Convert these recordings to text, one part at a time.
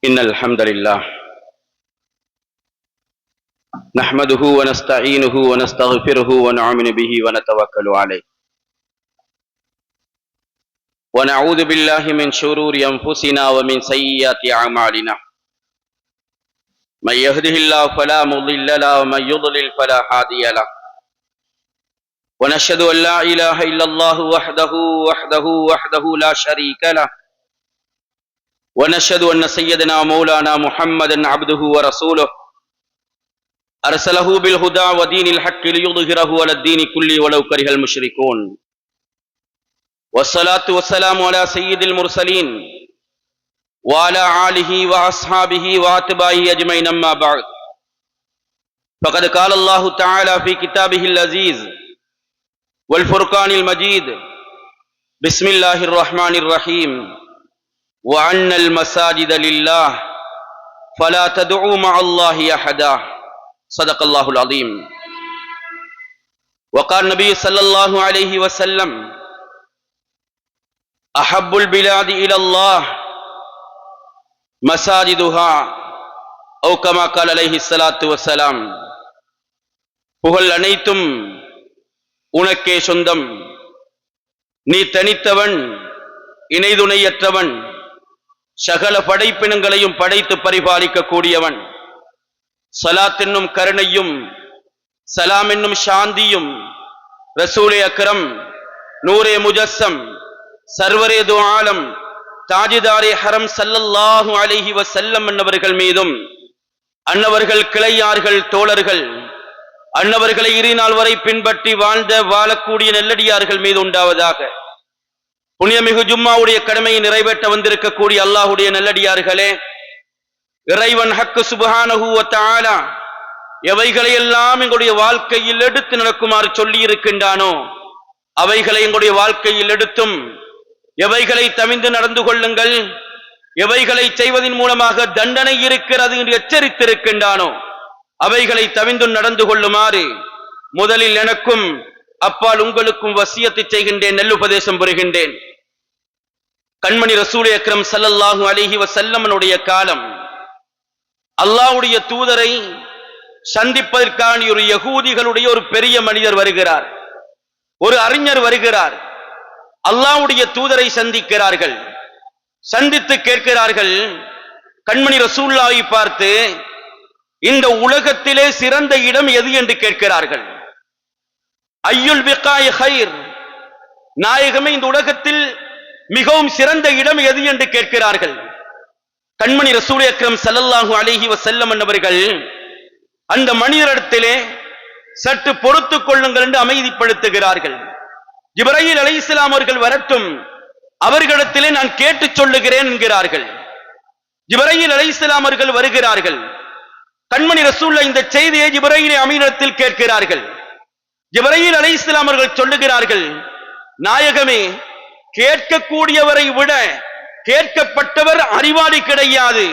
إن الحمد لله نحمده ونستعينه ونستغفره ونؤمن به ونتوكل عليه ونعوذ بالله من شرور أنفسنا ومن سيئات أعمالنا من يهده الله فلا مضل له ومن يضلل فلا هادي له ونشهد أن لا إله إلا الله وحده لا شريك له ونشهد أن سيدنا مولانا محمدا عبده ورسوله أرسله بالهدى ودين الحق ليظهره على الدين كله ولو كره المشركون والصلاة والسلام على سيد المرسلين وعلى آله وأصحابه وأتباعه أجمعين أما بعد فقد قال الله تعالى في كتابه العزيز والفرقان المجيد بسم الله الرحمن الرحيم وأن المساجد لله فلا تدعوا مع الله أحدا صدق الله العظيم وقال النبي صلى الله عليه وسلم أحب البلاد إلى الله مساجدها أو كما قال عليه الصلاة والسلام புகழ் அனைத்தும் உனக்கே சொந்தம், நீ தனித்தவன், இணைதுணையற்றவன், சகல படைப்பினங்களையும் படைத்து பரிபாலிக்க கூடியவன். சலாத் என்னும் கருணையும் சலாம் என்னும் சாந்தியும் ரசூலே அக்ரம் நூரே முஜஸ்ஸம் சர்வரே து ஆலம் தாஜிதாரே ஹரம் ஸல்லல்லாஹு அலைஹி வஸல்லம் அன்னவர்கள் மீதும், அன்னவர்கள் கிளையார்கள் தோழர்கள், அன்னவர்களை இறுதிநாள் வரை பின்பற்றி வாழ்ந்த வாழக்கூடிய நெல்லடியார்கள் மீது உண்டாவதாக. புண்ணியமிகு ஜும்மாவுடைய கடமையை நிறைவேற்ற வந்திருக்கக்கூடிய அல்லாஹுடைய நல்லடியார்களே, இறைவன் ஹக்கு சுப்ஹானஹு வ தஆலா எவைகளை எல்லாம் எங்களுடைய வாழ்க்கையில் எடுத்து நடக்குமாறு சொல்லி இருக்கின்றானோ அவைகளை எங்களுடைய வாழ்க்கையில் எடுத்தும், எவைகளை தவிர்த்து நடந்து கொள்ளுங்கள், எவைகளை செய்வதன் மூலமாக தண்டனை இருக்கிறது என்று எச்சரித்திருக்கின்றானோ அவைகளை தவிர்த்து நடந்து கொள்ளுமாறு முதலில் எனக்கும் அப்பால் உங்களுக்கும் வசியத்தை செய்கின்றேன், நல்லுபதேசம் புரிகின்றேன். கண்மணி ரசூலே அக்ரம் ஸல்லல்லாஹு அலைஹி வஸல்லமனுடைய காலம், அல்லாஹ்வுடைய தூதரை சந்திப்பதற்கான ஒரு யகூதிகளுடைய ஒரு பெரிய மனிதர் வருகிறார், ஒரு அறிஞர் வருகிறார். அல்லாஹ்வுடைய தூதரை சந்திக்கிறார்கள். சந்தித்து கேட்கிறார்கள், கண்மணி ரசூலுல்லாஹை பார்த்து, இந்த உலகத்திலே சிறந்த இடம் எது என்று கேட்கிறார்கள். ஐயுல் பிகாய் ஹைர், நாயகமே இந்த உலகத்தில் மிகவும் சிறந்த இடம் எது என்று கேட்கிறார்கள். கண்மணி ரசூல் அக்ரம் ஸல்லல்லாஹு அலைஹி வஸல்லம் அவர்கள் அந்த மனிதரிடத்திலே சற்று பொறுத்துக் கொள்ளுங்கள் என்று அமைதிப்படுத்துகிறார்கள். ஜிப்ரீல் அலைஹிஸ்ஸலாம் அவர்கள் வரட்டும், அவர்களிடத்திலே நான் கேட்டு சொல்லுகிறேன் என்கிறார்கள். ஜிப்ரீல் அலைஹிஸ்ஸலாம் அவர்கள் வருகிறார்கள். கண்மணி ரசூலுல்லாஹ் இந்த செய்தியை ஜிப்ரீல் அமீனிடத்தில் கேட்கிறார்கள். ஜிப்ரீல் அலைஹிஸ்ஸலாம் அவர்கள் சொல்லுகிறார்கள், நாயகமே, கேட்கக்கூடியவரை விட கேட்கப்பட்டவர் அறிவாளி கிடையாது,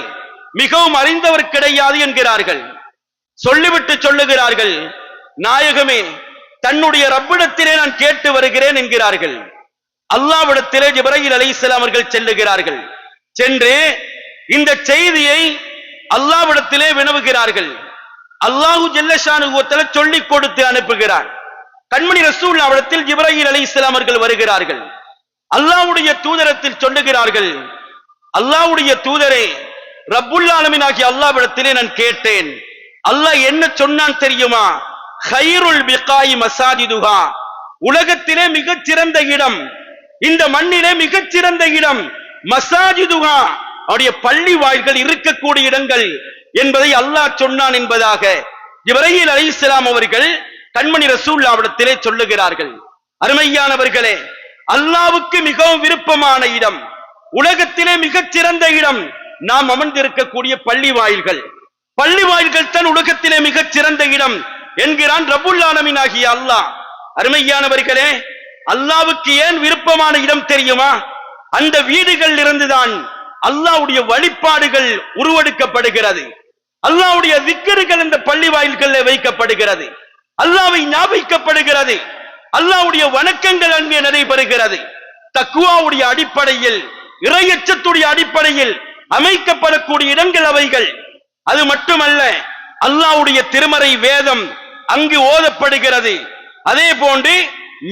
மிகவும் அறிந்தவர் கிடையாது என்கிறார்கள். சொல்லிவிட்டு சொல்லுகிறார்கள், நாயகமே, தன்னுடைய ரப்பிடத்திலே நான் கேட்டு வருகிறேன் என்கிறார்கள். அல்லாஹ்விடத்திலே ஜிப்ரீல் அலைஹிஸ்ஸலாம் அவர்கள் செல்லுகிறார்கள். சென்று இந்த செய்தியை அல்லாஹ்விடத்திலே வினவுகிறார்கள். அல்லாஹு ஜல்ல ஷானுஹு வ தஆலா சொல்லிக் கொடுத்து அனுப்புகிறார். கண்மணி ரசூலுல்லாஹ் அவரிடத்தில் ஜிப்ரீல் அலைஹிஸ்ஸலாம் அவர்கள் வருகிறார்கள். அல்லாஹ்வுடைய தூதரத்தில் சொல்லுகிறார்கள், அல்லாஹ்வுடைய தூதரே, ரப்புல் ஆலமீன் ஆகிய அல்லாஹ்விடத்திலே நான் கேட்டேன். அல்லாஹ் என்ன சொன்னான் தெரியுமா? ஹைருல் பிகாய் மசாஜிதுஹா, உலகத்திலே மிகச் சிறந்த இடம், இந்த மண்ணிலே மிகச் சிறந்த இடம் மசாஜிதுஹா, அவருடைய பள்ளி வாயில்கள் இருக்கக்கூடிய இடங்கள் என்பதை அல்லாஹ் சொன்னான் என்பதாக ஜிப்ரீல் அலைஹிஸ்ஸலாம் அவர்கள் கண்மணி ரசூலுல்லாஹ்விடத்திலே சொல்லுகிறார்கள். அருமையானவர்களே, அல்லாஹ்வுக்கு மிகவும் விருப்பமான இடம், உலகத்திலே மிகச் சிறந்த இடம் நாம் அமர்ந்திருக்கக்கூடிய பள்ளி வாயில்கள். பள்ளி வாயில்கள் தான் உலகத்திலே மிகச் சிறந்த இடம் என்கிறான் ரப்புல் ஆலமீன் ஆகிய அல்லாஹ். அருமையானவர்களே, அல்லாஹ்வுக்கு ஏன் விருப்பமான இடம் தெரியுமா? அந்த வீடுகள் இருந்துதான் அல்லாஹ்வுடைய வழிபாடுகள் உருவெடுக்கப்படுகிறது. அல்லாஹ்வுடைய திக்ருகள் இந்த பள்ளி வாயில்களில் வைக்கப்படுகிறது. அல்லாஹ்வை ஞாபகிக்கப்படுகிறது. அல்லாஹ்வுடைய வணக்கங்கள் அங்கே நடைபெறுகிறது. தக்வாவுடைய அடிப்படையில், இறையச்சத்துடைய அடிப்படையில் அமைக்கப்படக்கூடிய இடங்கள் அவைகள். அது மட்டுமல்ல, அல்லாஹ்வுடைய திருமறை வேதம் அங்கு ஓதப்படுகிறது. அதே போன்று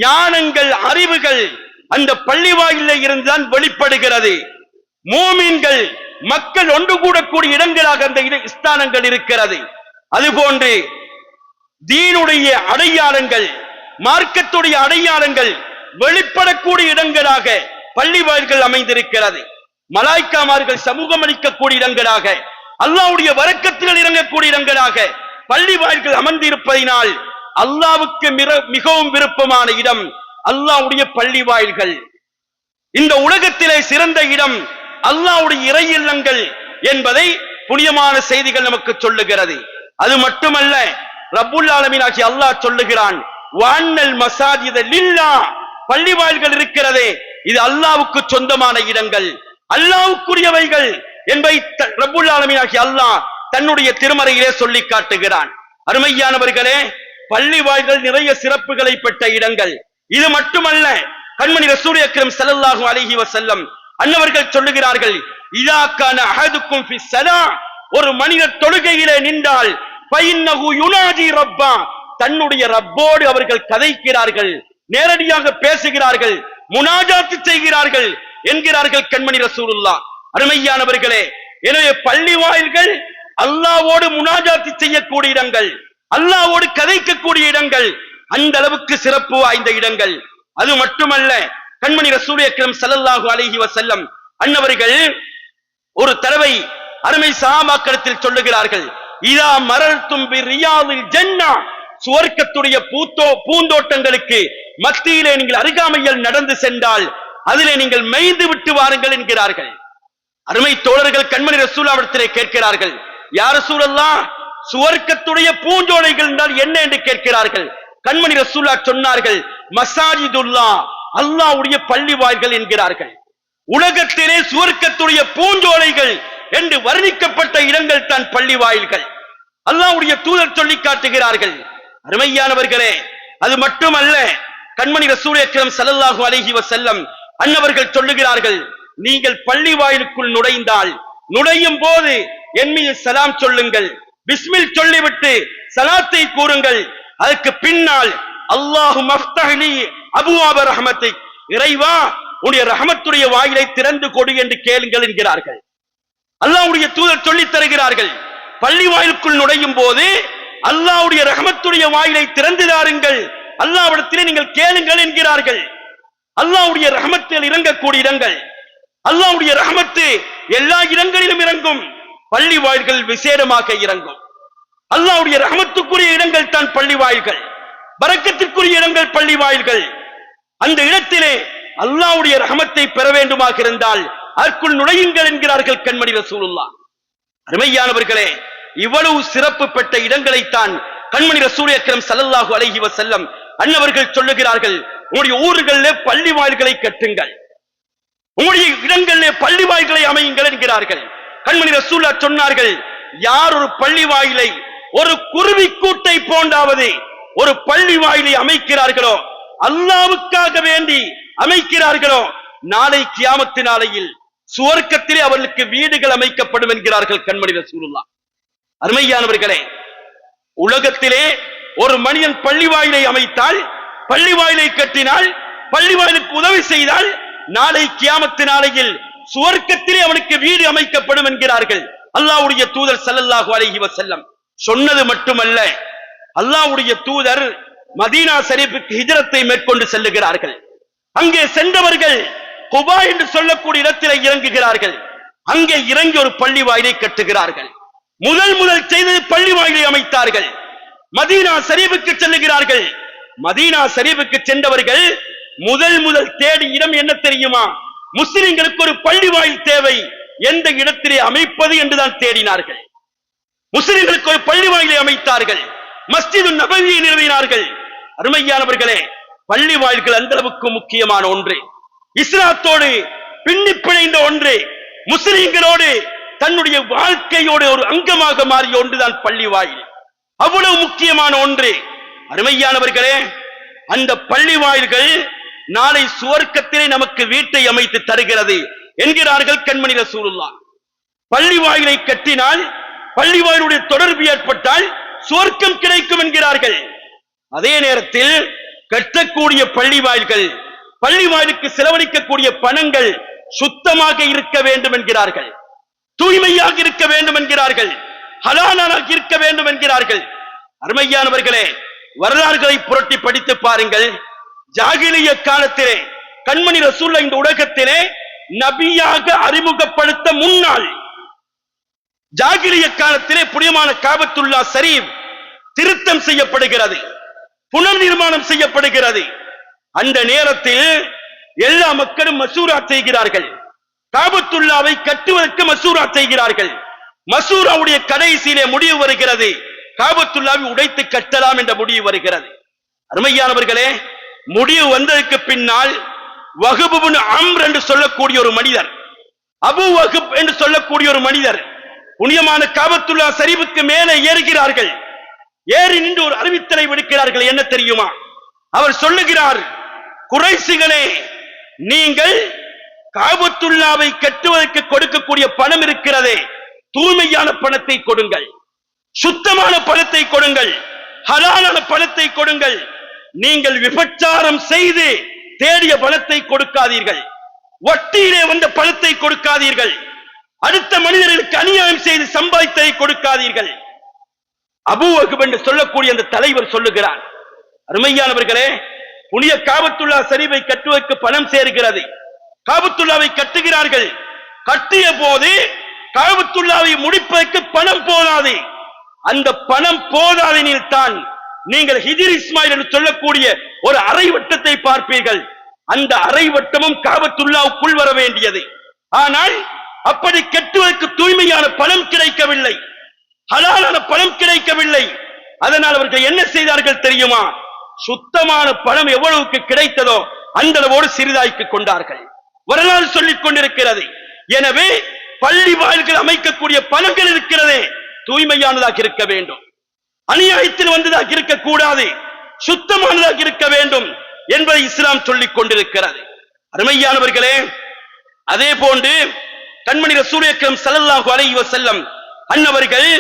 ஞானங்கள், அறிவுகள் அந்த பள்ளிவாயிலே இருந்துதான் வெளிப்படுகிறது. மூமின்கள் மக்கள் ஒன்று கூடக்கூடிய இடங்களாக அந்த ஸ்தானங்கள் இருக்கிறது. அதுபோன்று தீனுடைய அடையாளங்கள், மார்க்கத்துடைய அடையாளங்கள் வெளிப்படக்கூடிய இடங்களாக பள்ளிவாயில்கள் அமைந்திருக்கிறது. மலாய்க்காமார்கள் சமூகம் அளிக்கக்கூடிய இடங்களாக, அல்லாஹ்வுடைய வரக்கத்துகள் இறங்கக்கூடிய இடங்களாக பள்ளிவாயில்கள் அமர்ந்திருப்பதினால் அல்லாஹ்வுக்கு மிகவும் விருப்பமான இடம் அல்லாஹ்வுடைய பள்ளிவாயில்கள். இந்த உலகத்திலே சிறந்த இடம் அல்லாஹ்வுடைய இறை இல்லங்கள் என்பதை புனிதமான செய்திகள் நமக்கு சொல்லுகிறது. அது மட்டுமல்ல, ரப்புல் ஆலமீன் ஆகிய அல்லாஹ் சொல்லுகிறான், வஅன்னல் மஸாஜித லில்லாஹ், பள்ளிவாயில்கள் இருக்கிறதே இது அல்லாஹ்வுக்கு சொந்தமான இடங்கள், அல்லாஹ்வுக்குரியவைகள் என்பதை ரப்புல் ஆலமீன் ஆகிய அல்லாஹ் தன்னுடைய திருமறையிலே சொல்லி காட்டுகிறான். அருமையானவர்களே, பள்ளிவாயில்கள் நிறைய சிறப்புகளை பெற்ற இடங்கள். இது மட்டுமல்ல, கண்மணி ரசூல் அக்ரம் ஸல்லல்லாஹு அலைஹி வஸல்லம் அன்னவர்கள் சொல்லுகிறார்கள், இதா கான அஹதுக்கும் ஃபி ஸலா, ஒரு மனிதர் தொழுகையிலே நின்றால் ஃபைன்னஹு யுனாஜி ரப்பா, தன்னுடைய ரப்போடு அவர்கள் கதைக்கிறார்கள், நேரடியாக பேசுகிறார்கள், முனாஜாத் செய்கிறார்கள் என்கிறார்கள் கண்மணி ரசூலுல்லாஹ். அருமையானவர்களே, எனவே பள்ளிவாயில்கள் அல்லாஹ்வோடு முனாஜாத் செய்யக்கூடிய இடங்கள், அல்லாஹ்வோடு கதைக்கக்கூடிய இடங்கள், அந்த அளவுக்கு சிறப்பு வாய்ந்த இடங்கள். அது மட்டுமல்ல, கண்மணி ரசூல் அக்ரம் ஸல்லல்லாஹு அலைஹி வஸல்லம் அன்னவர்கள் ஒரு தடவை அருமை சஹாபாக்களிடத்தில் சொல்லுகிறார்கள், இதா மரல்தும் பி ரியாதில் ஜன்னா, சுவர்க்கத்துடைய பூந்தோட்டங்களுக்கு மத்தியிலே நீங்கள் அருகாமையில் நடந்து சென்றால் அதிலே நீங்கள் மேய்ந்து விட்டு வாருங்கள் என்கிறார்கள். அருமை தோழர்கள் கண்மணி ரசூலுல்லாஹ்விடத்திலே கேட்கிறார்கள், யா ரசூலல்லாஹ், சுவர்க்கத்துடைய பூஞ்சோலைகள் என்றால் என்ன என்று கேட்கிறார்கள். கண்மணி ரசூலுல்லாஹ் சொன்னார்கள், மஸாஜிதுல்லாஹ், அல்லாஹ்வுடைய பள்ளிவாயில்கள் என்கிறார்கள். உலகத்திலே சுவர்க்கத்துடைய பூஞ்சோலைகள் என்று வர்ணிக்கப்பட்ட இடங்கள் தான் பள்ளிவாயில்கள். அல்லாஹ்வுடைய தூதர் சொல்லி காட்டுகிறார்கள். அருமையானவர்களே, அது மட்டுமல்ல, கண்மணி ரசூல் அக்ரம் ஸல்லல்லாஹு அலைஹி வஸல்லம் அன்னவர்கள் சொல்லுகிறார்கள், நீங்கள் பள்ளிவாயிலுக்குள் நுழைந்தால் நுழையும் போது என் மீது சலாம் சொல்லுங்கள், பிஸ்மில் சொல்லிவிட்டு சலாத்தை கூறுங்கள், அதற்கு பின்னால் அல்லாஹு மஃப்தஹ்லி அபுவாப ரஹ்மத்திக், இறைவா உன்னுடைய ரஹமத்துடைய வாயிலை திறந்து கொடு என்று கேளுங்கள் என்கிறார்கள். அல்லாஹ்வுடைய தூதர் சொல்லித் தருகிறார்கள், பள்ளிவாயிலுக்குள் நுழையும் போது அல்லாஹ்வுடைய ரஹமத்துடைய வாயிலை திறந்து தாருங்கள், அல்லாஹ்விடத்திலே நீங்கள் கேளுங்கள் என்கிறார்கள். அல்லாஹ்வுடைய ரஹமத்தில் இறங்கக்கூடிய இடங்கள், அல்லாஹ்வுடைய ரஹமத்து எல்லா இடங்களிலும் இறங்கும், பள்ளிவாயில்கள் விசேடமாக இறங்கும். அல்லாஹ்வுடைய ரஹமத்துக்குரிய இடங்கள் தான் பள்ளிவாயில்கள், பரக்கத்திற்குரிய இடங்கள் பள்ளிவாயில்கள். அந்த இடத்திலே அல்லாஹ்வுடைய ரஹமத்தை பெற வேண்டுமாக இருந்தால் அதற்குள் நுழையுங்கள் என்கிறார்கள் கண்மணி ரசூலுல்லாஹ். அருமையானவர்களே, இவ்வளவு சிறப்பு பெற்ற இடங்களைத்தான் கண்மணி ரசூல் அக்ரம் ஸல்லல்லாஹு அலைஹி வஸல்லம் அன்னவர்கள் சொல்லுகிறார்கள், உங்களுடைய ஊர்களிலே பள்ளிவாயில்களை கட்டுங்கள், உங்களுடைய இடங்களிலே பள்ளிவாயில்களை அமையுங்கள் என்கிறார்கள். கண்மணி ரசூலுல்லாஹ் சொன்னார்கள், யார் ஒரு பள்ளிவாயிலை ஒரு குருவி கூட்டை போன்றாவது ஒரு பள்ளிவாயிலை அமைக்கிறார்களோ, அல்லாஹ்வுக்காக வேண்டி அமைக்கிறார்களோ, நாளை கியாமத்து நாளையில் சுவர்க்கத்திலே அவர்களுக்கு வீடுகள் அமைக்கப்படும் என்கிறார்கள் கண்மணி ரசூலுல்லாஹ். அருமையானவர்களே, உலகத்திலே ஒரு மனிதன் பள்ளிவாயிலை அமைத்தால், பள்ளிவாயிலை கட்டினால், பள்ளிவாயிலுக்கு உதவி செய்தால், நாளை கியாமத்து நாளையில் சுவர்க்கத்திலே அவனுக்கு வீடு அமைக்கப்படும் என்கிறார்கள் அல்லாஹ்வுடைய தூதர் ஸல்லல்லாஹு அலைஹி வஸல்லம். சொன்னது மட்டுமல்ல, அல்லாஹ்வுடைய தூதர் மதீனா ஷரீஃபுக்கு ஹிஜ்ரத்தை மேற்கொண்டு செல்லுகிறார்கள். அங்கே சென்றவர்கள் குபா என்று சொல்லக்கூடிய இடத்திலே இறங்குகிறார்கள். அங்கே இறங்கி ஒரு பள்ளிவாயிலை கட்டுகிறார்கள். முதல் செய்தது பள்ளிவாயிலை அமைத்தார்கள். மதீனா ஷரீஃபுக்கு செல்லுகிறார்கள். மதீனா ஷரீஃபுக்கு சென்றவர்கள் முதல் தேடி இடம் என்ன தெரியுமா? முஸ்லிம்களுக்கு ஒரு பள்ளிவாயில் தேவை, எந்த இடத்திலே அமைப்பது என்றுதான் தேடினார்கள். முஸ்லிம்களுக்கு ஒரு பள்ளிவாயிலை அமைத்தார்கள். மஸ்ஜிது நபவியை நிறுவினார்கள். அருமையானவர்களே, பள்ளிவாயில்கள் அந்த அளவுக்கு முக்கியமான ஒன்று, இஸ்லாத்தோடு பின்னி பிணைந்த ஒன்று, முஸ்லிம்களோடு தன்னுடைய வாழ்க்கையோடு ஒரு அங்கமாக மாறிய ஒன்றுதான் பள்ளிவாயில். அவ்வளவு முக்கியமான ஒன்று. அருமையானவர்களே, அந்த பள்ளிவாயில்கள் நாளை சுவர்க்கத்திலே நமக்கு வீட்டை அமைத்து தருகிறது என்கிறார்கள் கண்மணி ரசூலுல்லாஹ். பள்ளி வாயிலை கட்டினால், பள்ளி வாயிலுடைய தொடர்பு ஏற்பட்டால் சுவர்க்கம் கிடைக்கும் என்கிறார்கள். அதே நேரத்தில் கட்டக்கூடிய பள்ளி வாயிலுக்கு செலவழிக்கக்கூடிய பணங்கள் சுத்தமாக இருக்க வேண்டும் என்கிறார்கள், தூய்மையாக இருக்க வேண்டும் என்கிறார்கள், ஹலாலாக இருக்க வேண்டும் என்கிறார்கள். அருமையானவர்களே, வரலாறுகளை புரட்டி படித்து பாருங்கள். ஜாகிலிய காலத்திலே கண்மணி ரசூலுல்லாஹ் இந்த உலகத்திலே நபியாக அறிமுகப்படுத்த முன்னால் ஜாகிலிய காலத்திலே புனிதமான காபத்துல்லா ஷரீப் திருத்தம் செய்யப்படுகிறது, புனர் நிர்மாணம் செய்யப்படுகிறது. அந்த நேரத்தில் எல்லா மக்களும் மசூரா செய்கிறார்கள், காபத்துல்லாவை கட்டுவதற்கு மசூரா செய்கிறார்கள். மசூராவுடைய கடைசியிலே முடிவு வருகிறது, காபத்துல்லாவை உடைத்து கட்டலாம் என்ற முடிவு வருகிறது. அருமையானவர்களே, முடிவு வந்ததற்கு பின்னால் வஹப் இப்னு அம்ர் என்று சொல்லக்கூடிய ஒரு மனிதர், அபு வஹப் என்று சொல்லக்கூடிய ஒரு மனிதர் புனிதமான காபத்துல்லா ஷரீஃபுக்கு மேலே ஏறுகிறார்கள். ஏறி நின்று ஒரு அறிவித்தலை விடுக்கிறார்கள். என்ன தெரியுமா? அவர் சொல்லுகிறார், குறைஷிகளே, நீங்கள் காபத்துல்லாவை கட்டுவதற்கு கொடுக்கக்கூடிய பணம் இருக்கிறதே, தூய்மையான பணத்தை கொடுங்கள், சுத்தமான பணத்தை கொடுங்கள், ஹலாலான பணத்தை கொடுங்கள். நீங்கள் விபச்சாரம் செய்து தேடிய பணத்தை கொடுக்காதீர்கள், வட்டியிலே வந்த பணத்தை கொடுக்காதீர்கள், அடுத்த மனிதர்களுக்கு அநியாயம் செய்து சம்பாதித்ததை கொடுக்காதீர்கள். அபூ வஹப் என்று சொல்லக்கூடிய அந்த தலைவர் சொல்லுகிறார். அருமையானவர்களே, புனித காபத்துல்லா ஷரீஃபை கட்டுவதற்கு பணம் சேர்கிறது. காபத்துல்லாவை கட்டுகிறார்கள். கட்டிய போது காபத்துல்லாவை முடிப்பதற்கு பணம் போதாது. அந்த பணம் போதாதெனில் தான் நீங்கள் ஹிஜ்ர் இஸ்மாயில் என்று சொல்லக்கூடிய ஒரு அரை வட்டத்தை பார்ப்பீர்கள். அந்த அரை வட்டமும் காபத்துல்லாவுக்குள் வர வேண்டியது. ஆனால் அப்படி கட்டுவதற்கு தூய்மையான பணம் கிடைக்கவில்லை, ஹலாலான பணம் கிடைக்கவில்லை. அதனால் அவர்கள் என்ன செய்தார்கள் தெரியுமா? சுத்தமான பணம் எவ்வளவுக்கு கிடைத்ததோ அந்த அளவோடு சிறிதாக்கிக் கொண்டார்கள். வரலாறு சொல்லிக் கொண்டிருக்கிறது. எனவே பள்ளி வாயில்கள் அமைக்கக்கூடிய பணங்கள் இருக்கிறதே, தூய்மையானதாக இருக்க வேண்டும், அநியாயத்தில் வந்ததாக இருக்கக்கூடாது, சுத்தமானதாக இருக்க வேண்டும் என்பதை இஸ்லாம் சொல்லிக் கொண்டிருக்கிறது. அருமையானவர்களே, அதே போன்று கண்மணி ரசூல் அக்ரம் ஸல்லல்லாஹு அலைஹி வஸல்லம் அன்னவர்கள்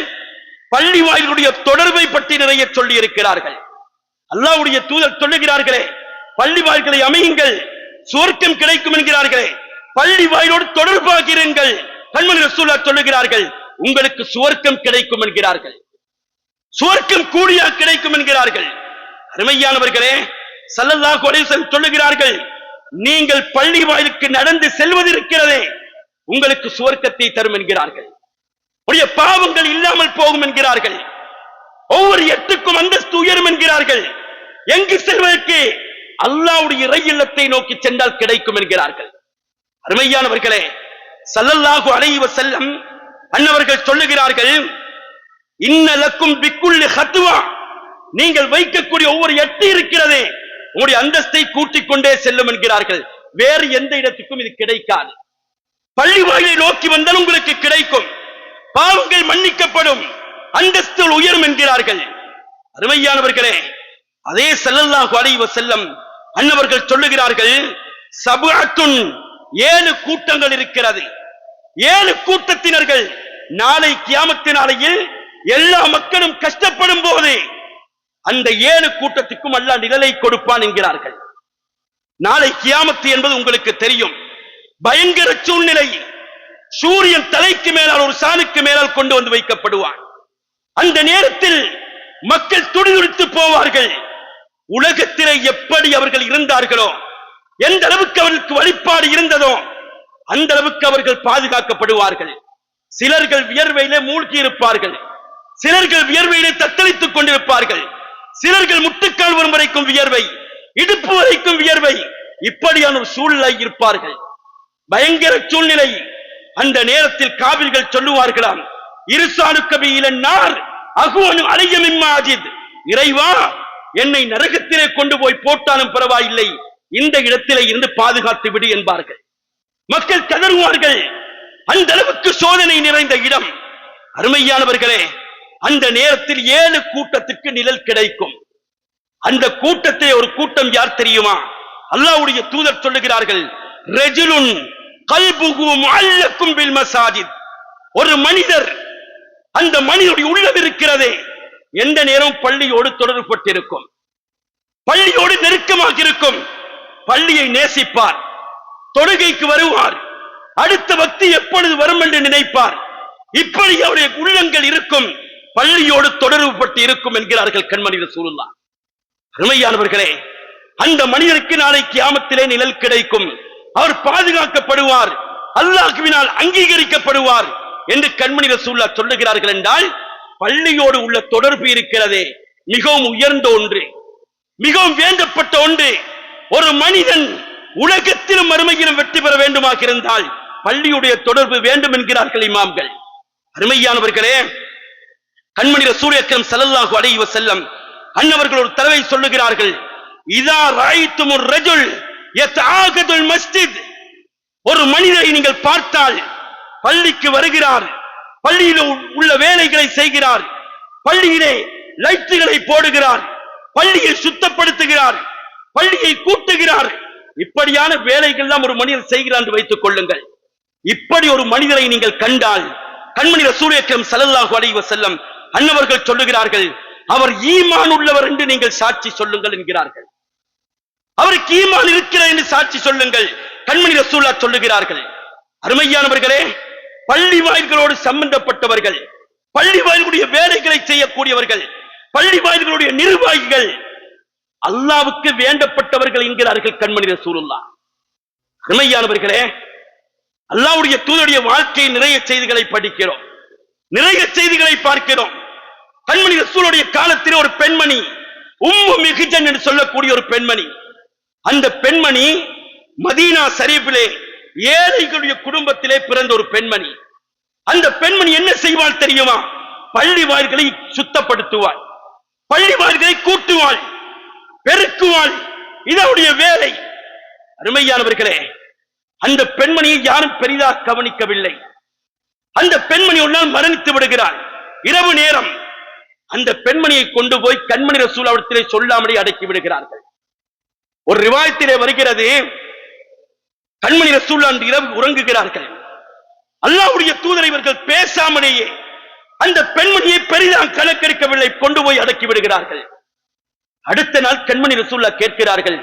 பள்ளி வாயிலுடைய தொடர்பை பற்றி நிறைய சொல்லி இருக்கிறார்கள். அல்லாஹ்வுடைய தூதர் சொல்லுகிறார்களே, பள்ளி வாயில்களை அமையுங்கள், சுவர்க்கம் கிடைக்கும் என்கிறார்களே, பள்ளி வாயிலோடு தொடர்பாக இருங்கள். கண்மணி ரசூலுல்லாஹ் சொல்லுகிறார்கள், உங்களுக்கு சுவர்க்கம் கிடைக்கும் என்கிறார்கள், சுவர்க்கம் கூடியா கிடைக்கும் என்கிறார்கள். அருமையானவர்களே, ஸல்லல்லாஹு அலைஹி வஸல்லம் சொல்லுகிறார்கள், நீங்கள் பள்ளி வாயிலுக்கு நடந்து செல்வது இருக்கிறதே, உங்களுக்கு சுவர்க்கத்தை தரும் என்கிறார்கள். உடைய பாவங்கள் இல்லாமல் போகும் என்கிறார்கள். ஒவ்வொரு எட்டுக்கும் அந்தஸ்து உயரும் என்கிறார்கள். எங்கு செல்வதற்கு? அல்லாஹ்வுடைய இறை இல்லத்தை நோக்கி சென்றால் கிடைக்கும் என்கிறார்கள். அருமையானவர்களே, ஸல்லல்லாஹு அலைஹி வஸல்லம் அன்னவர்கள் சொல்லுகிறார்கள், இன்னலக்கும் பிக்குல்லி ஹத்வா, நீங்கள் வைக்கக்கூடிய ஒவ்வொரு எட்டு இருக்கிறதே, உங்களுடைய அந்தஸ்தை கூட்டிக் கொண்டே செல்லும் என்கிறார்கள். வேறு எந்த இடத்துக்கும் இது கிடைக்காது. பள்ளி வாயிலை நோக்கி வந்தால் உங்களுக்கு கிடைக்கும், பாவங்கள் மன்னிக்கப்படும், அந்தஸ்து உயரும் என்கிறார்கள். அருமையானவர்களே, அதே ஸல்லல்லாஹு அலைஹி வஸல்லம் அன்னவர்கள் சொல்லுகிறார்கள், சபஅத்துன், 7 கூட்டங்கள் இருக்கிறது. 7 கூட்டத்தினர்கள் நாளை கியாமத் நாளையில் எல்லா மக்களும் கஷ்டப்படும் போது அந்த 7 கூட்டத்துக்கும் அல்லாஹ் நிழலை கொடுப்பான் என்கிறார்கள். நாளை கியாமத் என்பது உங்களுக்கு தெரியும், பயங்கர சூழ்நிலை. சூரியன் தலைக்கு மேலால் ஒரு சாணுக்கு மேலால் கொண்டு வந்து வைக்கப்படுவான். அந்த நேரத்தில் மக்கள் துடிதுடித்து போவார்கள். உலகத்திலே எப்படி அவர்கள் இருந்தார்களோ, எந்த அளவுக்கு அவர்களுக்கு வழிபாடு இருந்ததோ அந்த அளவுக்கு அவர்கள் பாதுகாக்கப்படுவார்கள். சிலர்கள் வியர்வையிலே மூழ்கி இருப்பார்கள், சிலர்கள் வியர்வையிலே தத்தளித்துக் கொண்டிருப்பார்கள், சிலர்கள் முட்டுக்கால் வரும் வரைக்கும் வியர்வை, இடுப்பு வரைக்கும் வியர்வை, இப்படியான ஒரு சூழ்நிலை இருப்பார்கள். பயங்கர சூழ்நிலை. அந்த நேரத்தில் காபிர்கள் சொல்லுவார்களாம், இறைவா, என்னை நரகத்திலே கொண்டு போய் போட்டாலும் பரவாயில்லை, இந்த இடத்திலே இருந்து பாதுகாத்து விடு என்பார்கள். மக்கள் கதறுவார்கள். அந்த அளவுக்கு சோதனை நிறைந்த இடம். அருமையானவர்களே, அந்த நேரத்தில் 7 கூட்டத்துக்கு நிழல் கிடைக்கும். அந்த கூட்டத்தை ஒரு கூட்டம் யார் தெரியுமா? அல்லாஹ்வுடைய தூதர் சொல்லுகிறார்கள், ரஜுலுன் கல்புஹு முஅல்லக்கும் பில் மசாஜித், ஒரு மனிதர், அந்த மனிதனுடைய உள்ளம் இருக்கிறதே எந்த நேரம் பள்ளியோடு தொடர்பட்டிருக்கும், பள்ளியோடு நெருக்கமாக இருக்கும். பள்ளியை நேசிப்பார், தொழுகைக்கு வருவார், அடுத்த பக்தி எப்பொழுது வரும் என்று நினைப்பார். இப்படி அவருடைய உள்ளங்கள் இருக்கும், பள்ளியோடு தொடர்புபட்டு இருக்கும் என்கிறார்கள் கண்மணி ரசூலுல்லாஹ். அருமையானவர்களே, அந்த மனிதனுக்கு நாளை கியாமத்திலே நிழல் கிடைக்கும், அவர் பாதுகாக்கப்படுவார், அல்லாஹ்வினால் அங்கீகரிக்கப்படுவார் என்று கண்மணி ரசூலுல்லாஹ் சொல்லுகிறார்கள். என்றால் பள்ளியோடு உள்ள தொடர்பு இருக்கிறதே மிகவும் உயர்ந்த ஒன்று, மிகவும் வேண்டப்பட்ட ஒன்று. ஒரு மனிதன் உலகத்திலும் மறுமையிலும் வெற்றி பெற வேண்டுமாக இருந்தால் பள்ளியுடைய தொடர்பு வேண்டும் என்கிறார்கள் இமாம்கள். அருமையானவர்களே, கண்மணி ரசூல் அக்ரம் ஸல்லல்லாஹு அலைஹி வஸல்லம் அன்னவர்கள் ஒரு தடவை சொல்லுகிறார்கள், இதா ரஅய்துமுர் ரஜுல் யதஆகதுல் மஸ்ஜித், ஒரு மனிதரை நீங்கள் பார்த்தால் பள்ளிக்கு வருகிறார், பள்ளியில் உள்ள வேலைகளை செய்கிறார், பள்ளியிலே லைட்டுகளை போடுகிறார், பள்ளியை சுத்தப்படுத்துகிறார், பள்ளியை கூட்டுகிறார், இப்படியான வேலைகள் தான் ஒரு மனிதர் செய்கிறார் என்று வைத்துக் கொள்ளுங்கள். இப்படி ஒரு மனிதரை நீங்கள் கண்டால் கண்மணி ரசூல் அக்ரம் ஸல்லல்லாஹு அலைஹி வஸல்லம் அன்னவர்கள் சொல்லுகிறார்கள், அவர் ஈமான் உள்ளவர் என்று நீங்கள் சாட்சி சொல்லுங்கள் என்கிறார்கள். அவருக்கு ஈமான் இருக்கிறது என்று சாட்சி சொல்லுங்கள் கண்மணி ரசூலுல்லாஹ் சொல்லுகிறார்கள். அருமையானவர்களே, பள்ளி வாயில்களோடு சம்பந்தப்பட்டவர்கள், பள்ளி வாயில்களுடைய வேலைகளை செய்யக்கூடியவர்கள், பள்ளி வாயில்களுடைய நிர்வாகிகள் அல்லாஹ்வுக்கு வேண்டப்பட்டவர்கள் என்கிறார்கள் கண்மணி ரசூலுல்லாஹ். அருமையானவர்களே, அல்லாஹ்வுடைய தூதருடைய வாழ்க்கை நிறைய செய்திகளை படிக்கிறோம், நிறைய செய்திகளை பார்க்கிறோம். கண்மணி ரசூலுடைய காலத்தில் ஒரு பெண்மணி, உம்மு மிஹ்ஜன் என்று சொல்லக்கூடிய ஒரு பெண்மணி, அந்த பெண்மணி மதீனா ஷரீஃபிலே ஏழைகளுடைய குடும்பத்திலே பிறந்த ஒரு பெண்மணி. அந்த பெண்மணி என்ன செய்வாள் தெரியுமா? பள்ளி வாயில்களை சுத்தப்படுத்துவாள், பள்ளி வாயில்களை கூட்டுவாள், பெருக்குவாள், இதனுடைய வேலை. அருமையானவர்களே, அந்த பெண்மணியை யாரும் பெரிதாக கவனிக்கவில்லை. அந்த பெண்மணி ஒரு நாள் மரணித்து விடுகிறாள். இரவு நேரம் அந்த பெண்மணியை கொண்டு போய் கண்மணி ரசூல் அவர்களிடத்திலே சொல்லாமலே அடக்கி விடுகிறார்கள். ஒரு ரிவாயத்திலே வருகிறது, கண்மணி ரசூல் அன்று இரவு உறங்குகிறார்கள். அல்லாஹ்வுடைய தூதர் இவர்கள் பேசாமலேயே அந்த பெண்மணியை பெரிதாக கணக்கெடுக்கவில்லை, கொண்டு போய் அடக்கி விடுகிறார்கள். அடுத்த நாள் கண்மணி ரசூலுல்லாஹ் கேட்கிறார்கள்,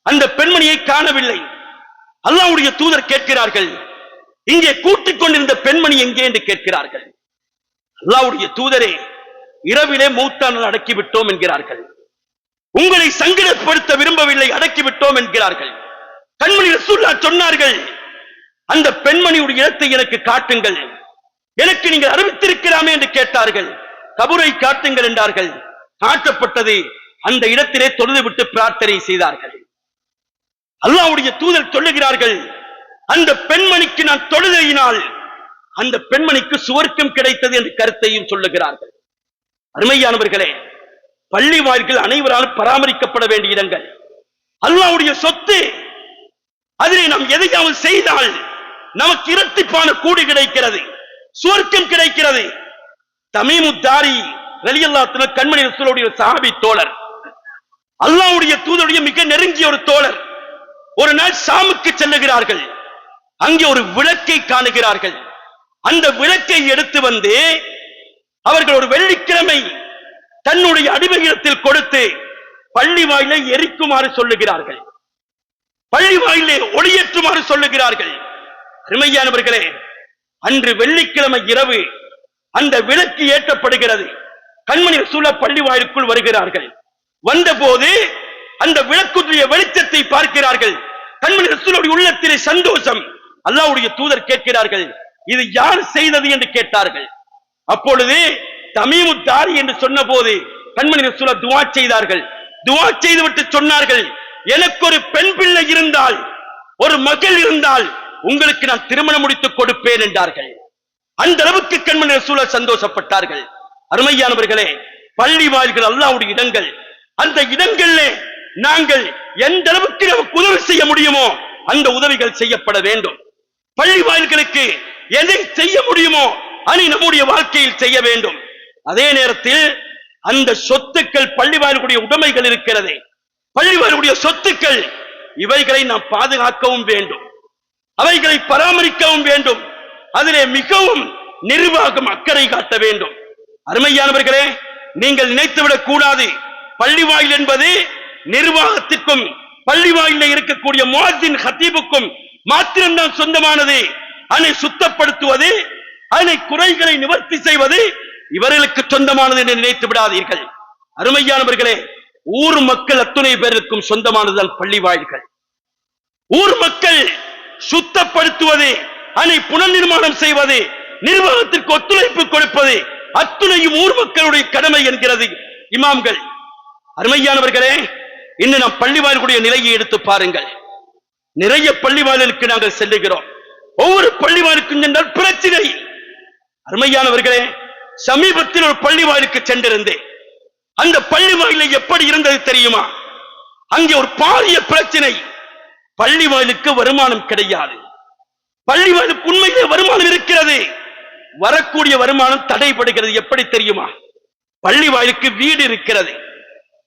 அந்த பெண்மணியை காணவில்லை. அல்லாஹ்வுடைய தூதர் கேட்கிறார்கள், இங்கே கூட்டிக் கொண்டிருந்த பெண்மணி எங்கே என்று கேட்கிறார்கள். அல்லாஹ்வுடைய தூதரே, இரவிலே மூத்தானால் அடக்கிவிட்டோம் என்கிறார்கள். உங்களை சங்கடப்படுத்த விரும்பவில்லை, அடக்கிவிட்டோம் என்கிறார்கள். கண்மணி ரசூலுல்லாஹ் சொன்னார்கள், அந்த பெண்மணியுடைய இடத்தை எனக்கு காட்டுங்கள், எனக்கு நீங்கள் அறிவித்திருக்கலாமே என்று கேட்டார்கள். கபரை காட்டுங்கள் என்றார்கள். காட்டப்பட்டது. அந்த இடத்திலே தொழுது விட்டு பிரார்த்தனை செய்தார்கள். அல்லாஹ்வுடைய தூதர் சொல்லுகிறார்கள், அந்த பெண்மணிக்கு நான் தொழுகையினால் அந்த பெண்மணிக்கு சுவர்க்கம் கிடைத்தது என்ற கருத்தையும் சொல்லுகிறார்கள். அருமையானவர்களே, பள்ளி வாயில்கள் அனைவராலும் பராமரிக்கப்பட வேண்டிய இடங்கள், அல்லாஹ்வுடைய சொத்து. அதிலே நாம் எதையாவது செய்தால் நமக்கு இரட்டிப்பான கூடி கிடைக்கிறது, சுவர்க்கம் கிடைக்கிறது. தமீமுத்தாரி ரலியல்லாஹு அன்ஹு கண்மணி ரசூலுடைய சஹாபி தோழர், அல்லாஹ்வுடைய தூதருடைய மிக நெருங்கிய ஒரு தோழர். ஒரு நாள் ஷாமுக்கு செல்லுகிறார்கள். அங்கே ஒரு விளக்கை காணுகிறார்கள். அந்த விளக்கை எடுத்து வந்து அவர்கள் ஒரு வெள்ளிக்கிழமை தன்னுடைய அடிமையிடத்தில் கொடுத்து பள்ளி வாயிலை எரிக்குமாறு சொல்லுகிறார்கள், பள்ளி வாயிலை ஒளியேற்றுமாறு சொல்லுகிறார்கள். அருமையானவர்களே, அன்று வெள்ளிக்கிழமை இரவு அந்த விளக்கு ஏற்றப்படுகிறது. கண்மணி ரசூலுல்லாஹ் பள்ளி வாயிலுக்குள் வருகிறார்கள். வந்தபோது அந்த விளக்குடைய வெளிச்சத்தை பார்க்கிறார்கள். கண்மணி ரசூலுல்லாஹ் உள்ளத்திலே சந்தோஷம். அல்லாஹ்வுடைய தூதர் கேட்கிறார்கள், இது யார் செய்தது என்று கேட்டார்கள். அப்பொழுது தமீமுத்தாரி என்று சொன்ன போது கண்மணி ரசூலுல்லாஹ் துஆ செய்தார்கள். துஆ செய்துவிட்டு சொன்னார்கள், எனக்கு ஒரு பெண் பிள்ளை இருந்தால், ஒரு மகள் இருந்தால் உங்களுக்கு நான் திருமணம் முடித்துக் கொடுப்பேன் என்றார்கள். அந்த அளவுக்கு கண்மணி ரசூலுல்லாஹ் சந்தோஷப்பட்டார்கள். அருமையானவர்களே, பள்ளி வாயில்கள் அல்லாஹ்வுடைய இடங்கள். அந்த இடங்களிலே நாங்கள் எந்த அளவுக்கு நமக்கு உதவி செய்ய முடியுமோ அந்த உதவிகள் செய்யப்பட வேண்டும். பள்ளி வாயில்களுக்கு எதை செய்ய முடியுமோ அதை நம்முடைய வாழ்க்கையில் செய்ய வேண்டும். அதே நேரத்தில் அந்த சொத்துக்கள், பள்ளி வாயிலுடைய உடைமைகள் இருக்கிறது, பள்ளி வாயிலுடைய சொத்துக்கள், இவைகளை நாம் பாதுகாக்கவும் வேண்டும், அவைகளை பராமரிக்கவும் வேண்டும். அதிலே மிகவும் நிர்வாகம் அக்கறை காட்ட வேண்டும். அருமையானவர்களே, நீங்கள் நினைத்துவிடக் கூடாது பள்ளி வாயில் என்பது நிர்வாகத்திற்கும் பள்ளி வாயில இருக்கக்கூடிய முஅத்தின் ஹத்தீபுக்கும் மாத்திரம்தான் சொந்தமானது. அதனை சுத்தப்படுத்துவது, அதனை குறைகளை நிவர்த்தி செய்வது இவர்களுக்கு சொந்தமானது என்று நினைத்து விடாதீர்கள். அருமையானவர்களே, ஊர் மக்கள் அத்துணை பேருக்கும் சொந்தமானதுதான் பள்ளி வாயில்கள். ஊர் மக்கள் சுத்தப்படுத்துவது, அதனை புனர் நிர்மாணம் செய்வது, நிர்வாகத்திற்கு ஒத்துழைப்பு கொடுப்பது அத்துணையும் ஊர் மக்களுடைய கடமை என்கிறது இமாம்கள். அருமையானவர்களே, இன்று நாம் பள்ளிவாயிலுடைய நிலையை எடுத்து பாருங்கள். நிறைய பள்ளிவாயிலுக்கு நாங்கள் செல்லுகிறோம். ஒவ்வொரு பள்ளிவாயிலுக்கும் சென்றால் பிரச்சனை. அருமையானவர்களே, சமீபத்தில் ஒரு பள்ளிவாயிலுக்கு சென்றிருந்தேன். அந்த பள்ளிவாயில எப்படி இருந்தது தெரியுமா? அங்கே ஒரு பாரிய பிரச்சனை. பள்ளிவாயிலுக்கு வருமானம் கிடையாது. பள்ளிவாயிலுக்கு உண்மையிலே வருமானம் இருக்கிறது, வரக்கூடிய வருமானம் தடைபடுகிறது. எப்படி தெரியுமா? பள்ளிவாயிலுக்கு வீடு இருக்கிறது,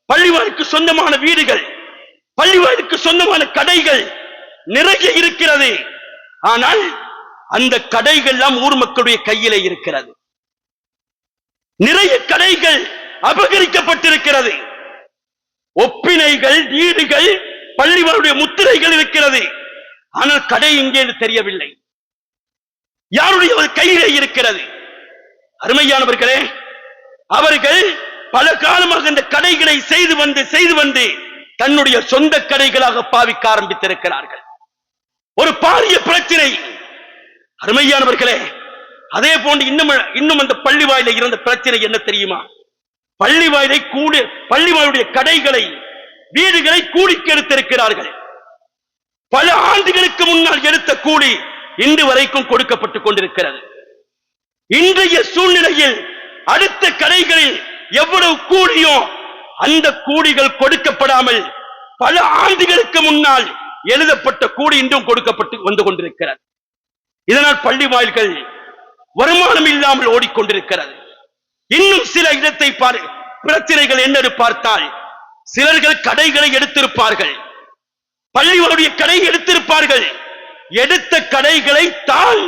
பள்ளிவாயிலுக்கு சொந்தமான வீடுகள், பள்ளிவாயிலுக்கு சொந்தமான கடைகள் நிறைய இருக்கிறது. ஆனால் அந்த கடைகள் எல்லாம் ஊர் மக்களுடைய கையிலே இருக்கிறது. நிறைய கடைகள் அபகரிக்கப்பட்டிருக்கிறது. ஒப்பினைகள், வீடுகள், பள்ளிவாளுடைய முத்திரைகள் இருக்கிறது. ஆனால் கடை எங்கே தெரியவில்லை, யாருடைய கையிலே இருக்கிறது. அருமையானவர்களே, அவர்கள் பல காலமாக இந்த கடைகளை செய்து வந்து தன்னுடைய சொந்த கடைகளாக பாவிக்க ஆரம்பித்திருக்கிறார்கள். ஒரு பாரிய பிரச்சனை. அருமையானவர்களே, அதே போன்று இன்னும் அந்த பள்ளிவாயில இருந்த பிரச்சனை என்ன தெரியுமா? பள்ளிவாயுடைய கடைகளை, வீடுகளை கூலிக்கு எடுத்திருக்கிறார்கள். பல ஆண்டுகளுக்கு முன்னால் எடுத்த கூலி இன்று வரைக்கும் கொடுக்கப்பட்டுக் கொண்டிருக்கிறது. இன்றைய சூழ்நிலையில் அடுத்த கடைகளில் எவ்வளவு கூலியோ அந்த கூலிகள் கொடுக்கப்படாமல் பல ஆண்டுகளுக்கு முன்னால் எழுதப்பட்ட கூலி இன்றும் கொடுக்கப்பட்டு வந்து கொண்டிருக்கிறது. இதனால் பள்ளி வாயில்கள் வருமானம் இல்லாமல் ஓடிக்கொண்டிருக்கிறது. இன்னும் சில இடத்தை பிரச்சனைகள் என்னென்று பார்த்தால், சிலர்கள் கடைகளை எடுத்திருப்பார்கள், பள்ளிவாளுடைய கடை எடுத்திருப்பார்கள், எடுத்த கடைகளை தான்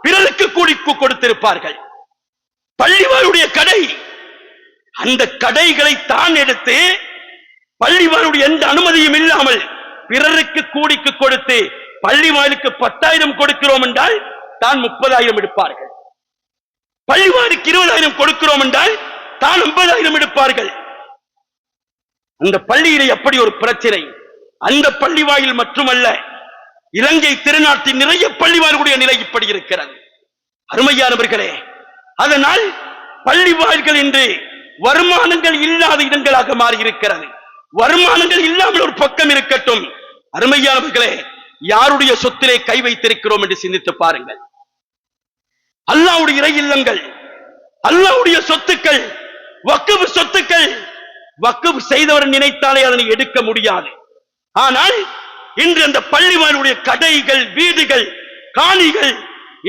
பிறருக்கு கூலிக்கு கொடுத்திருப்பார்கள். பள்ளிவாளுடைய கடை, அந்த கடைகளை தான் எடுத்து பள்ளிவாளுடைய எந்த அனுமதியும் இல்லாமல் பிறருக்கு கூலிக்கு கொடுத்து, பள்ளிவாளுக்கு 10,000 கொடுக்கிறோம் என்றால் தான் 30,000 எடுப்பார்கள். பள்ளிவாளுக்கு 20,000 கொடுக்கிறோம் என்றால் தான் 50,000 எடுப்பார்கள். அந்த பள்ளியிலே எப்படி ஒரு பிரச்சனை. அந்த பள்ளிவாயில் மட்டுமல்ல, இலங்கை திருநாட்டின் நிறைய பள்ளிவாயிலுடைய நிலை இப்படி இருக்கிறது. அருமையானவர்களே, அதனால் பள்ளிவாயில்கள் இன்று வருமானங்கள் இல்லாத இடங்களாக மாறி இருக்கிறது. வருமானங்கள் இல்லாமல் ஒரு பக்கம் இருக்கட்டும், அருமையானவர்களே, யாருடைய சொத்திலே கை வைத்திருக்கிறோம் என்று சிந்தித்து பாருங்கள். அல்லாஹ்வுடைய இறை இல்லங்கள், அல்லாஹ்வுடைய சொத்துக்கள், வக்ஃப் சொத்துக்கள். வக்ஃப் செய்தவர் நினைத்தாலே அதனை எடுக்க முடியாது. ஆனால் இன்று அந்த பள்ளிவாயிலுடைய கடைகள், வீடுகள், காணிகள்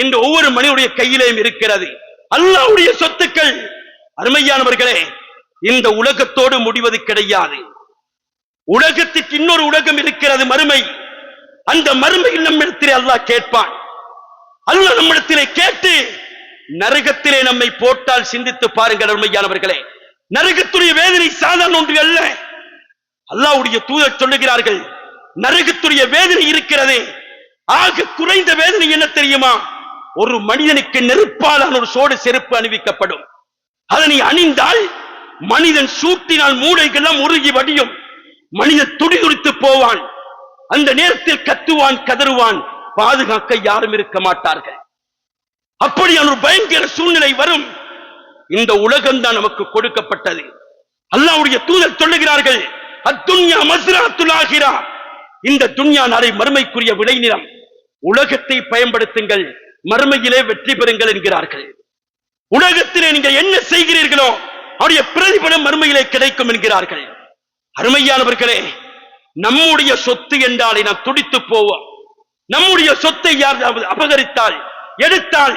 இன்று ஒவ்வொரு மனிதனுடைய கையிலேயும் இருக்கிறது. அல்லாஹ்வுடைய சொத்துக்கள். அருமையானவர்களே, இந்த உலகத்தோடு முடிவது கிடையாது. உலகத்துக்கு இன்னொரு உலகம் இருக்கிறது, மறுமை. அந்த மறுமையில் நம்மிடத்திலே அல்லாஹ் கேட்பான். அல்லாஹ் நம்மிடத்திலே கேட்டு நரகத்திலே நம்மை போட்டால் சிந்தித்து பாருங்கள் அருமையானவர்களே. நரகத்துடைய வேதனை சாதாரண ஒன்று அல்ல. அல்லாஹ்வுடைய தூதர் சொல்லுகிறார்கள், நரகத்துடைய வேதனை இருக்கிறதே, ஆக குறைந்த வேதனை என்ன தெரியுமா? ஒரு மனிதனுக்கு நெருப்பாலான ஒரு சோடு செருப்பு அணிவிக்கப்படும். அதனை அணிந்தால் மனிதன் சூட்டினால் மூளைகள்லாம் உருகி வடியும். மனிதன் துடிதுடித்து போவான். அந்த நேரத்தில் கத்துவான், கதறுவான். பாதுகாக்க யாரும் இருக்க மாட்டார்கள். அப்படியான ஒரு பயங்கர சூழ்நிலை வரும். இந்த உலகம் தான் நமக்கு கொடுக்கப்பட்டது. அல்லாஹ்வுடைய தூதர் சொல்லுகிறார்கள், அத்துன்யா மஸ்ராத்துல் ஆகிரா, இந்த துன்யா நாளை மறுமைக்குரிய விளைநிலம். உலகத்தை பயன்படுத்துங்கள், மறுமையிலே வெற்றி பெறுங்கள் என்கிறார்கள். உலகத்திலே நீங்கள் என்ன செய்கிறீர்களோ அவருடைய பிரதிபலம் மறுமையிலே கிடைக்கும் என்கிறார்கள். அருமையானவர்களே, நம்முடைய சொத்து என்றாலே நாம் துடித்து போவோம். நம்முடைய சொத்தை யாராவது அபகரித்தால், எடுத்தால்,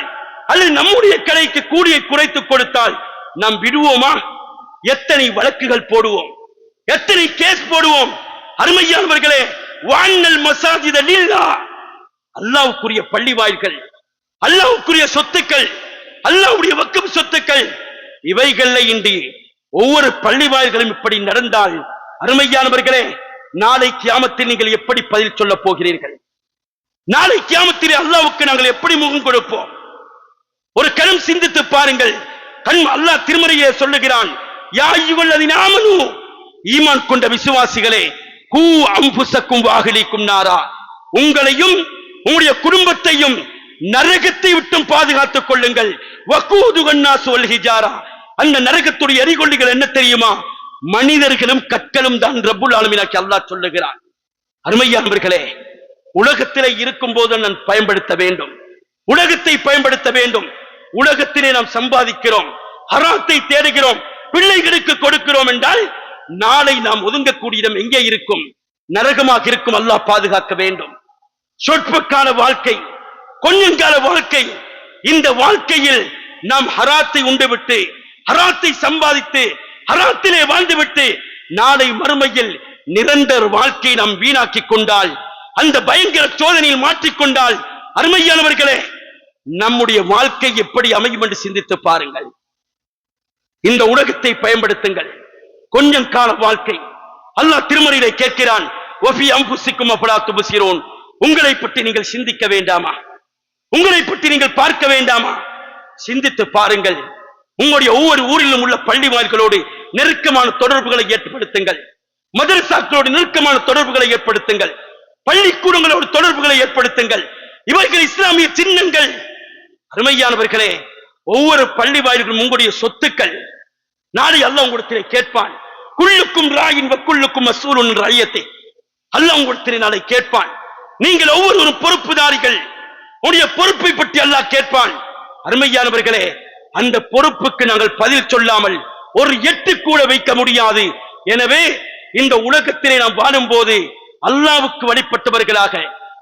அல்லது நம்முடைய கடைக்கு கூலியை குறைத்து கொடுத்தால் நாம் விடுவோமா? எத்தனை வழக்குகள் போடுவோம், எத்தனை கேஸ் போடுவோம். அருமையானவர்களே, வான்னல் மசாஜித லில்லாஹ், அல்லாஹ்வுக்குரிய பள்ளி வாயில்கள், அல்லாஹ்வுக்குரிய சொத்துக்கள், அல்லாஹ்வுடைய வக்ஃப் சொத்துக்கள் இவைகள்ல இன்றி ஒவ்வொரு பள்ளி வாயில்களும் இப்படி நடந்தால் அருமையானவர்களே, நாளை கியாமத்தில் நீங்கள் எப்படி பதில் சொல்ல போகிறீர்கள்? நாளை கியாமத்திலே அல்லாஹ்வுக்கு நாங்கள் எப்படி முகம் கொடுப்போம்? ஒரு கணம் சிந்தித்து பாருங்கள். அல்லாஹ் திருமறையை சொல்லுகிறான், யா அய்யுஹல்லதீன ஆமனூ, ஈமான் கொண்ட விசுவாசிகளே, கூ அன்ஃபுஸக்கும் வஅஹ்லீக்கும் நாரா, உங்களையும் உங்களுடைய குடும்பத்தையும் நரகத்தை விட்டும் பாதுகாத்துக் கொள்ளுங்கள். வகூதுஹன் நாஸ் வல் ஹிஜாரா, அந்த நரகத்துடைய எரிகொள்ளிகள் என்ன தெரியுமா? மனிதர்களும் கற்களும் தான் ரப்புல் ஆலமீனாக்கி அல்லாஹ் சொல்லுகிறான். அருமையானவர்களே, உலகத்திலே இருக்கும் போது நான் பயன்படுத்த வேண்டும், உலகத்தை பயன்படுத்த வேண்டும். உலகத்திலே நாம் சம்பாதிக்கிறோம், ஹராத்தை தேடுகிறோம், பிள்ளைகளுக்கு கொடுக்கிறோம் என்றால் நாளை நாம் ஒதுங்கக்கூடிய இடம் எங்கே இருக்கும்? நரகமாக இருக்கும். அல்லாஹ் பாதுகாக்க வேண்டும். சொற்ப வாழ்க்கை, கொஞ்சங்கால வாழ்க்கை. இந்த வாழ்க்கையில் நாம் ஹராத்தை உண்டுவிட்டு, ஹராத்தை சம்பாதித்து, ஹராத்திலே வாழ்ந்துவிட்டு நாளை மறுமையில் நிரந்தர வாழ்க்கையை நாம் வீணாக்கிக் கொண்டால், அந்த பயங்கர சோதனையில் மாற்றிக்கொண்டால், அருமையானவர்களே, நம்முடைய வாழ்க்கை எப்படி அமையும் என்று சிந்தித்து பாருங்கள். இந்த உலகத்தை பயன்படுத்துங்கள். கொஞ்சம் கால வாழ்க்கை. அல்லாஹ் திருமறையிலே கேட்கிறான், வஃபி அன்ஃபுஸிக்கும் அஃபலா துப்ஸிரூன், உங்களை பற்றி நீங்கள் சிந்திக்க வேண்டாமா? உங்களை பற்றி நீங்கள் பார்க்க வேண்டாமா? சிந்தித்து பாருங்கள். உங்களுடைய ஒவ்வொரு ஊரிலும் உள்ள பள்ளி வாயில்களோடு நெருக்கமான தொடர்புகளை ஏற்படுத்துங்கள். மதரசாக்களோடு நெருக்கமான தொடர்புகளை ஏற்படுத்துங்கள். பள்ளிக்கூடங்களோடு தொடர்புகளை ஏற்படுத்துங்கள். இவர்கள் இஸ்லாமிய சின்னங்கள். அருமையானவர்களே, ஒவ்வொரு பள்ளி வாயில்களும் உங்களுடைய சொத்துக்கள். நாளை அல்லாஹ் உங்களிடத்திலே கேட்பான், குல்லுக்கும் ராயின் வக்குல்லுக்கும் மஸ்ஊலுன் ரஅய்யத்தி, அல்லாஹ் உங்களிடத்திலே நாளை கேட்பான். நீங்கள் ஒவ்வொருவரும் பொறுப்புதாரிகள். உங்களுடைய பொறுப்பை பற்றி அல்லாஹ் கேட்பான். அருமையானவர்களே, அந்த பொறுப்புக்கு நாங்கள் பதில் சொல்லாமல் ஒரு எட்டு கூட வைக்க முடியாது. எனவே இந்த உலகத்திலே நாம் வாழும் போது அல்லாஹ்வுக்கு வழிபட்டவர்களாக,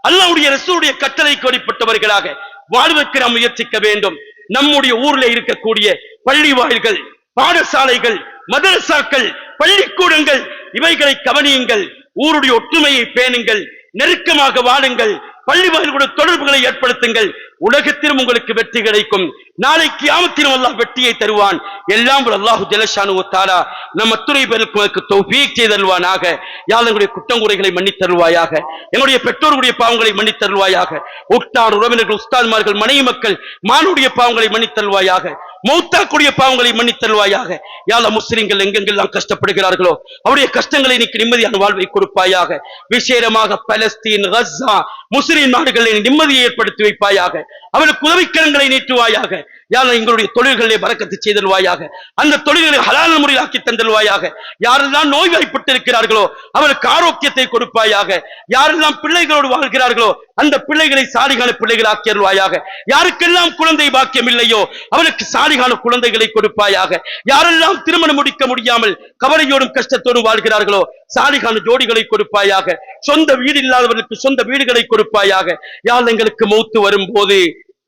அல்லாஹ்வுடைய ரசூலுடைய கட்டளைக்கு வழிபட்டவர்களாக வாழ்வதற்கு நாம் முயற்சிக்க வேண்டும். நம்முடைய ஊரில் இருக்கக்கூடிய பள்ளி வாயில்கள், பாடசாலைகள், மதரசாக்கள், பள்ளிக்கூடங்கள், இவைகளை கவனியுங்கள். ஊருடைய ஒற்றுமையை பேணுங்கள். நெருக்கமாக வாழுங்கள். பள்ளி வாயில்களுடைய தொடர்புகளை ஏற்படுத்துங்கள். உலகத்திலும் உங்களுக்கு வெற்றி கிடைக்கும். நாளைக்கு கியாமத்திலும் அல்லாஹ் வெற்றியை தருவான். எல்லாம் அல்லாஹ் ஜல்லஷானு வ தஆலா நம் அத்துணை பேருக்கு தௌஃபீக் செய்தல்வானாக. யா அல்லாஹ், எங்களுடைய குற்றங்குறைகளை மன்னித் தருவாயாக. எங்களுடைய பெற்றோர்களுடைய பாவங்களை மன்னித் தருவாயாக. உற்றார் உறவினர்கள், உஸ்தாத்மார்கள், மனைவி மக்கள், மானுடைய பாவங்களை மன்னித் தருவாயாக. மௌத்தாக்குடைய பாவங்களை மன்னித் தருவாயாக. யா அல்லாஹ், முஸ்லிம்கள் எங்கெங்கெல்லாம் கஷ்டப்படுகிறார்களோ அவருடைய கஷ்டங்களை நீக்கு நிம்மதியான வாழ்வை கொடுப்பாயாக. விசேஷமாக பலஸ்தீன், கஸா, முஸ்லிம் நாடுகளில் நிம்மதியை ஏற்படுத்தி வைப்பாயாக. அவர்களுக்கு உதவிக்கரங்களை நீட்டுவாயாக. யா அல்லாஹ், எங்களுடைய தொழில்களை பரக்கத்து செய்தல்வாயாக. அந்த தொழில்களை ஹலால் முறையில் ஆக்கி தந்தல்வாயாக. யாரெல்லாம் நோய்வாய்ப்பட்டு இருக்கிறார்களோ அவருக்கு ஆரோக்கியத்தை கொடுப்பாயாக. யாரெல்லாம் பிள்ளைகளோடு வாழ்கிறார்களோ அந்த பிள்ளைகளை சாலிகான பிள்ளைகள் ஆக்கியல்வாயாக. யாருக்கெல்லாம் குழந்தை பாக்கியம் இல்லையோ அவருக்கு சாலிகான குழந்தைகளை கொடுப்பாயாக. யாரெல்லாம் திருமணம் முடிக்க முடியாமல் கவலையோடும் கஷ்டத்தோடும் வாழ்கிறார்களோ சாலிகான ஜோடிகளை கொடுப்பாயாக. சொந்த வீடு இல்லாதவர்களுக்கு சொந்த வீடுகளை கொடுப்பாயாக. யா அல்லாஹ், எங்களுக்கு மௌத்து வரும்போது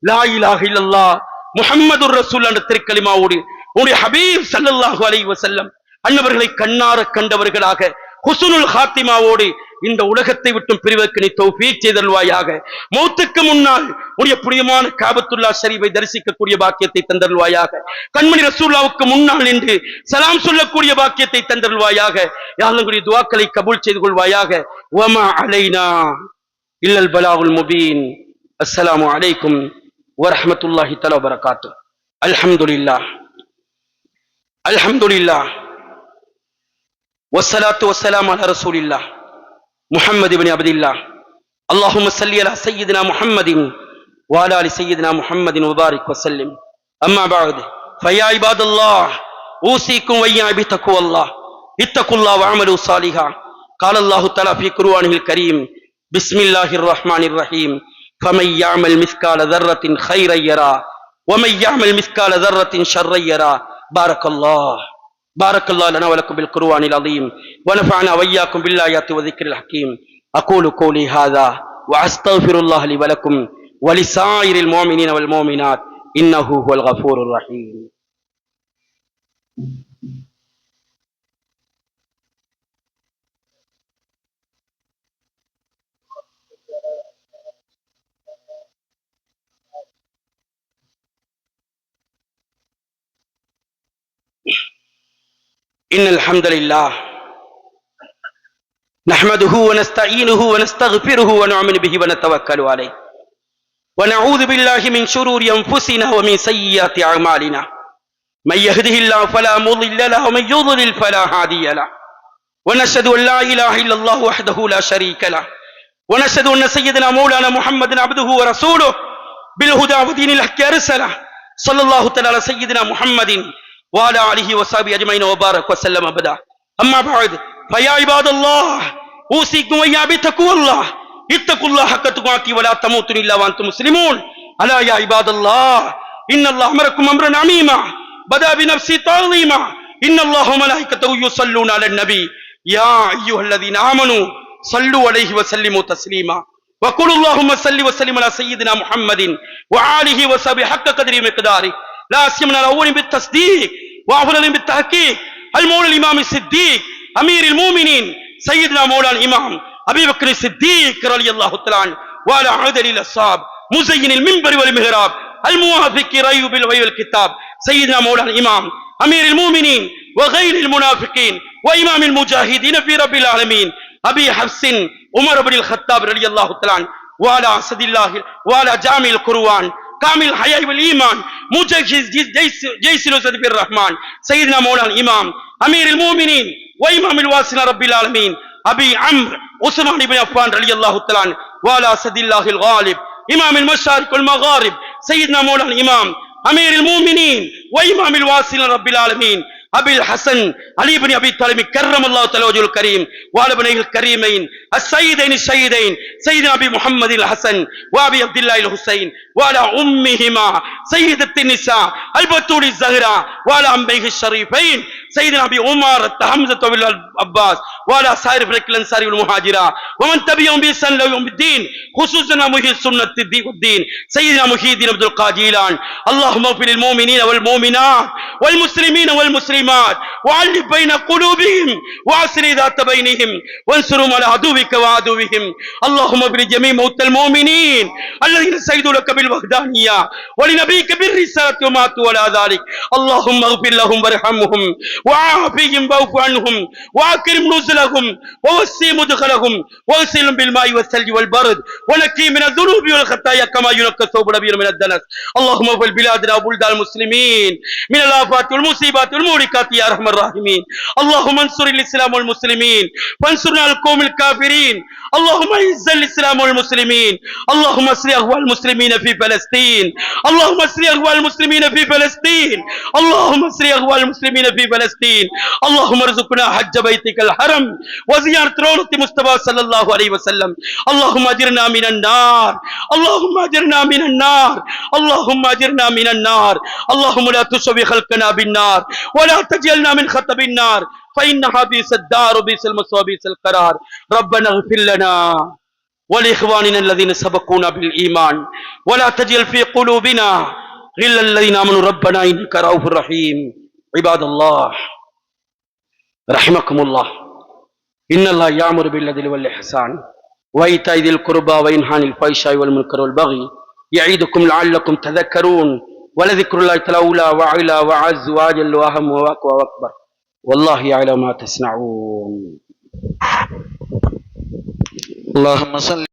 லா இலாஹ இல்லல்லாஹ் முஹம்மதுர் ரசூல் என்ற திருக்கலிமாவோடு உன்னுடைய ஹபீப் ஸல்லல்லாஹு அலைஹி வஸல்லம் அன்னவர்களை கண்ணார கண்டவர்களாக ஹுஸ்னுல் ஹாத்திமாவோடு இந்த உலகத்தை விட்டும் பிரிவதற்கு நீ தௌஃபீக் செய்தல்வாயாக. மௌத்துக்கு முன்னால் உடைய புனிதமான காபத்துல்லாஹ் ஷரீஃபை தரிசிக்கக்கூடிய பாக்கியத்தை தந்தல்வாயாக. கண்மணி ரசூலுல்லாஹ்வுக்கு முன்னால் நின்று சலாம் சொல்லக்கூடிய பாக்கியத்தை தந்தல்வாயாக. யா அல்லாஹ், உங்களுடைய துஆக்களை கபூல் செய்து கொள்வாயாக. வமா அலைனா இல்லல் பலாகுல் முபீன். அஸ்ஸலாமு அலைக்கும் வரஹ்மத்துல்லாஹி தஆலா வபரகாத்துஹு. அல்ஹம்துலில்லாஹ், அல்ஹம்துலில்லாஹ், வஸ்ஸலாத்து வஸ்ஸலாமு அலா ரசூலில்லாஹ் முஹம்மது இப்னு அப்துல்லாஹ். அல்லாஹும்ம ஸல்லி அலா சய்யிதினா முஹம்மதின் வ அலா ஆலி சய்யிதினா முஹம்மதின் வ பாரிக் வ ஸல்லிம். அம்மா பஅத், ஃபயா இபாதல்லாஹ், ஊஸீக்கும் வ இய்யாபி தக்வல்லாஹ், இத்தகுல்லாஹ் வ அமலு ஸாலிஹா. قال الله تعالى في قرآنه الكريم: بسم الله الرحمن الرحيم. فمن يعمل مثقال ذرة خيرا يرى ومن يعمل مثقال ذرة شرا يرى. بارك الله لنا ولكم بالقرآن العظيم ونفعنا وإياكم بالآيات والذكر الحكيم. أقول قولي هذا وأستغفر الله لي ولكم ولسائر المؤمنين والمؤمنات إنه هو الغفور الرحيم. إن الحمد لله نحمده ونستعينه ونستغفره ونؤمن به ونتوكل عليه ونعوذ بالله من شرور أنفسنا ومن سيئات أعمالنا من يهده الله فلا مضل له ومن يضلل فلا هادي له ونشهد أن لا إله إلا الله وحده لا شريك له ونشهد أن سيدنا مولانا محمد عبده ورسوله بالهدى ودين الحق أرسله صلى الله تعالى على سيدنا محمد وعلى آله وصحبه أجمعين وبارك وسلم أبدا أما بعد فيا عباد الله أوصيكم وإياي بتقوى الله اتقوا الله حق تقاته ولا تموتن إلا وأنتم مسلمون ألا يا عباد الله إن الله أمركم أمرا عميما بدأ بنفسه تعظيما إن الله وملائكته يصلون على النبي يا أيها الذين آمنوا صلوا عليه وسلموا تسليما وقولوا اللهم صل وسلم على سيدنا محمد وآله وصحبه حق قدره مقداره لا سيما الأول بالتصديق وأفضل بالتحقيق المولى الإمام الصديق أمير المؤمنين سيدنا مولانا الإمام أبي بكر الصديق رضي الله تعالى عنه وعلى عدل الأصحاب مزين المنبر والمهراب الموافق رأيه بالوحي والكتاب سيدنا مولانا الإمام أمير المؤمنين وغير المنافقين وإمام المجاهدين في رب العالمين أبي حفص عمر بن الخطاب رضي الله تعالى عنه وعلى أسد الله وعلى جامع القرآن كامل الحياة والإيمان مجهز جيش نصرة الرحمن سيدنا مولانا الإمام أمير المؤمنين وإمام الواسطين رب العالمين أبي عمرو عثمان بن عفان رضي الله تعالى عنه وعلى أسد الله الغالب إمام المشارق والمغارب سيدنا مولانا الإمام أمير المؤمنين وإمام الواسطين رب العالمين أبي الحسن علي بن أبي طالب كرم الله تعالى وجهه الكريم وعلى ابنيه الكريمين السيدين الشهيدين سيدنا أبي محمد الحسن وأبي عبد الله الحسين وعلى أمهما سيدة النساء البتول الزهراء وعلى أميه الشريفين سيدنا أبي عمر حمزة بن العباس وعلى سائر فرق الأنصار والمهاجرة ومن تبعهم بإحسان إلى يوم الدين خصوصا محيي السنة والدين سيدنا محي الدين عبد القادر جيلان اللهم اغفر للمؤمنين والمؤمنات والمسلمين والمسلمات وألف بين قلوبهم وأصلح ذات بينهم وانصرهم على عدوك وعدوهم اللهم اغفر لجميع موتى المؤمنين الذين شهدوا لك بالوحدانية ولنبيك بالرسالة وماتوا على ذلك اللهم اغفر لهم وارحمهم وعافهم واعف عنهم واكرم نزلهم ووسع مدخلهم واغسلهم بالماء والثلج والبرد ونقي من الذنوب والخطايا كما ينقى الثوب الابيض من الدنس اللهم اغفر بلادنا وبلدان المسلمين من الآفات والمصيبات والمهلكات يا ارحم الراحمين اللهم انصر الاسلام والمسلمين وانصرنا على القوم الكافرين اللهم اعز الاسلام والمسلمين اللهم اصلح احوال المسلمين في فلسطين اللهم اصلح احوال المسلمين في فلسطين اللهم اصلح احوال المسلمين في فلسطين اللهم ارزقنا حج بيتك الحرم وزيارة روضة مصطفى صلى الله عليه وسلم اللهم اجرنا من النار اللهم اجرنا من النار اللهم اجرنا من النار اللهم لا تشوي خلقنا بالنار ولا تجعلنا من خطب النار فإنها بئس الدار وبئس المثوى وبئس القرار ربنا اغفر لنا ولإخواننا الذين سبقونا بالإيمان ولا تجعل في قلوبنا غلا الذين آمنوا ربنا إنك رؤوف رحيم عباد الله رحمكم الله إن الله يأمر بالعدل والإحسان وإيتاء ذي القربى وينهى عن الفحشاء والمنكر والبغي يعظكم لعلكم تذكرون ولذكر الله تعالى وعلى وعز وأجل وأهم وأقوى وأكبر والله يعلم ما تصنعون اللهم صل